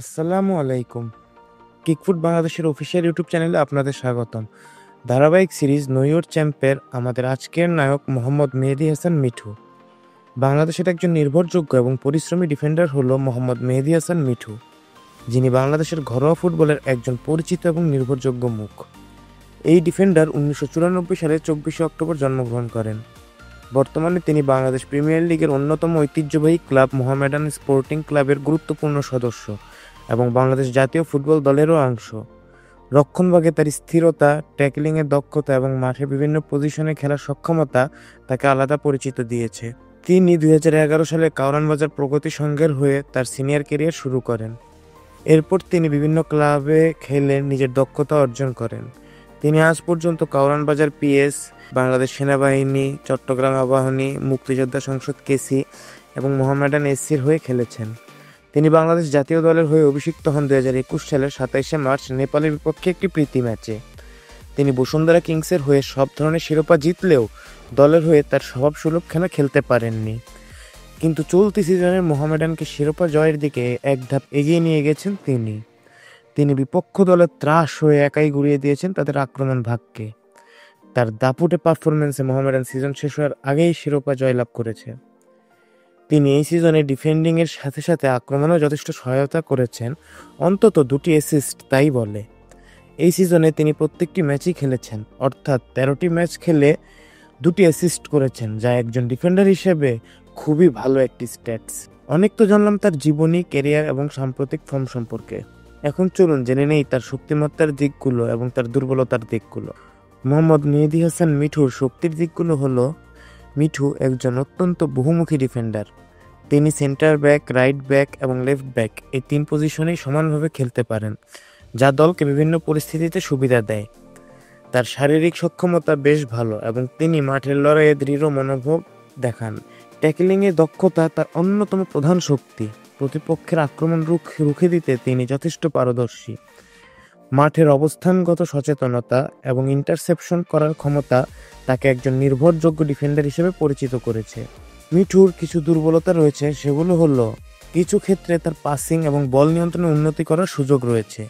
আসসালামু আলাইকুম। কিকফুট বাংলাদেশের অফিসিয়াল ইউটিউব চ্যানেলে আপনাদের স্বাগতম। ধারাবাহিক সিরিজ নও ইউর চ্যাম্পের আমাদের আজকের নায়ক মোহাম্মদ মেহেদী হাসান মিঠু। বাংলাদেশের একজন নির্ভরযোগ্য এবং পরিশ্রমী ডিফেন্ডার হলো মোহাম্মদ মেহেদী হাসান মিঠু, যিনি বাংলাদেশের ঘরোয়া ফুটবলের একজন পরিচিত এবং নির্ভরযোগ্য মুখ। এই ডিফেন্ডার 1994 সালে 24শে অক্টোবর জন্মগ্রহণ করেন। বর্তমানে তিনি বাংলাদেশ প্রিমিয়ার লিগের অন্যতম ঐতিহ্যবাহী ক্লাব মোহামেডান স্পোর্টিং ক্লাবের গুরুত্বপূর্ণ সদস্য এবং বাংলাদেশ জাতীয় ফুটবল দলেরও অংশ। রক্ষণভাগে তার স্থিরতা, ট্যাকলিংয়ের দক্ষতা এবং মাঠে বিভিন্ন পজিশনে খেলার সক্ষমতা তাকে আলাদা পরিচিত দিয়েছে। তিনি 2011 সালে কারওয়ান প্রগতি সংঘের হয়ে তার সিনিয়র ক্যারিয়ার শুরু করেন। এরপর তিনি বিভিন্ন ক্লাবে খেলে নিজের দক্ষতা অর্জন করেন। তিনি আজ পর্যন্ত কারওয়ান পিএস, বাংলাদেশ সেনাবাহিনী, চট্টগ্রাম আবাহনী, মুক্তিযোদ্ধা সংসদ কেসি এবং মোহামেডান এসসির হয়ে খেলেছেন। তিনি বাংলাদেশ জাতীয় দলের হয়ে অভিষিক্ত হন 2021 সালের 27শে মার্চ নেপালের বিপক্ষে একটি প্রীতি ম্যাচে। তিনি বসুন্ধরা কিংসের হয়ে সব ধরনের শিরোপা জিতলেও দলের হয়ে তার স্বভাবসুলভ খেলা খেলতে পারেননি। কিন্তু চলতি সিজনের মোহামেডানকে শিরোপা জয়ের দিকে এক ধাপ এগিয়ে নিয়ে গেছেন তিনি বিপক্ষ দলের ত্রাস হয়ে একাই গুড়িয়ে দিয়েছেন তাদের আক্রমণ ভাগকে। তার দাপুটে পারফরমেন্সে মোহামেডান সিজন শেষ হওয়ার আগেই শিরোপা জয়লাভ করেছে। তিনি এই সিজনে ডিফেন্ডিংয়ের সাথে সাথে আক্রমণেও যথেষ্ট সহায়তা করেছেন, অন্তত 2টি অ্যাসিস্ট তাই বলে। এই সিজনে তিনি প্রত্যেকটি ম্যাচই খেলেছেন, অর্থাৎ 13টি ম্যাচ খেলে 2টি অ্যাসিস্ট করেছেন, যা একজন ডিফেন্ডার হিসেবে খুবই ভালো একটি স্ট্যাটস। অনেক তো জানলাম তার জীবনী, ক্যারিয়ার এবং সাম্প্রতিক ফর্ম সম্পর্কে। এখন চলুন জেনে নেই তার শক্তিমত্তার দিকগুলো এবং তার দুর্বলতার দিকগুলো। মোহাম্মদ মেহেদী হাসান মিঠুর শক্তির দিকগুলো হলো: মিঠু একজন অত্যন্ত বহুমুখী ডিফেন্ডার। তিনি সেন্টার ব্যাক, রাইট ব্যাক এবং লেফট ব্যাক এই 3 পজিশনেই সমানভাবে খেলতে পারেন, যা দলকে বিভিন্ন পরিস্থিতিতে সুবিধা দেয়। তার শারীরিক সক্ষমতা বেশ ভালো এবং তিনি মাঠের লড়াইয়ে দৃঢ় মনোভাব দেখান। ট্যাকলিংয়ে দক্ষতা তার অন্যতম প্রধান শক্তি। প্রতিপক্ষের আক্রমণ রুখে দিতে তিনি যথেষ্ট পারদর্শী। মাঠের অবস্থানগত সচেতনতা এবং ইন্টারসেপশন করার ক্ষমতা তাকে একজন নির্ভরযোগ্য ডিফেন্ডার হিসেবে পরিচিত করেছে। মিঠুর কিছু দুর্বলতা রয়েছে, সেগুলো হলো: কিছু ক্ষেত্রে তার পাসিং এবং বল নিয়ন্ত্রণে উন্নতি করার সুযোগ রয়েছে,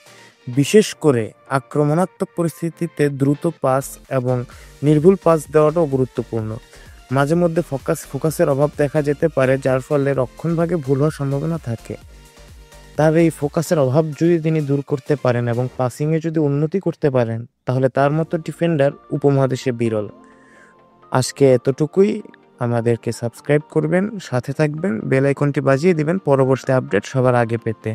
বিশেষ করে আক্রমণাত্মক পরিস্থিতিতে দ্রুত পাস এবং নির্ভুল পাস দেওয়াটাও গুরুত্বপূর্ণ। মাঝে মধ্যে ফোকাসের অভাব দেখা যেতে পারে, যার ফলে রক্ষণভাগে ভুল হওয়ার সম্ভাবনা থাকে। তার এই ফোকাসের অভাব যদি তিনি দূর করতে পারেন এবং পাসিংয়ে যদি উন্নতি করতে পারেন, তাহলে তার মতো ডিফেন্ডার উপমহাদেশে বিরল। আজকে এতটুকুই। আমাদেরকে সাবস্ক্রাইব করবেন, সাথে থাকবেন, বেল আইকনটি বাজিয়ে দিবেন পরবর্তী আপডেট সবার আগে পেতে।